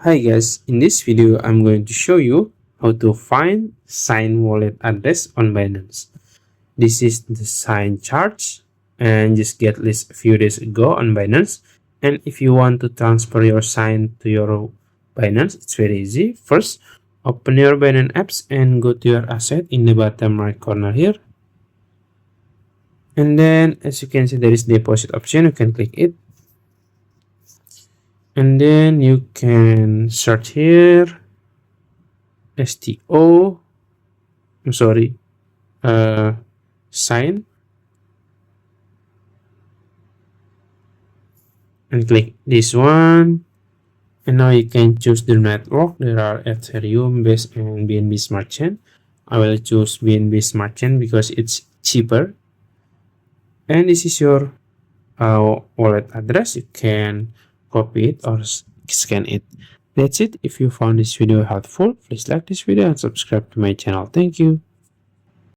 Hi guys, in this video I'm going to show you how to find sign wallet address on Binance. This is the sign charge and just get list a few days ago on Binance. And if you want to transfer your sign to your Binance, it's very easy. First, open your Binance apps and go to your asset in the bottom right corner here. And then as you can see, there is deposit option. You can click it. And then you can search here STO, I'm sorry, sign, and click this one. And now you can choose the network. There are Ethereum, Base, and BNB Smart Chain. I will choose BNB Smart Chain because it's cheaper. And this is your wallet address. You can copy it or scan it. That's it. If you found this video helpful, please like this video and subscribe to my channel. Thank you.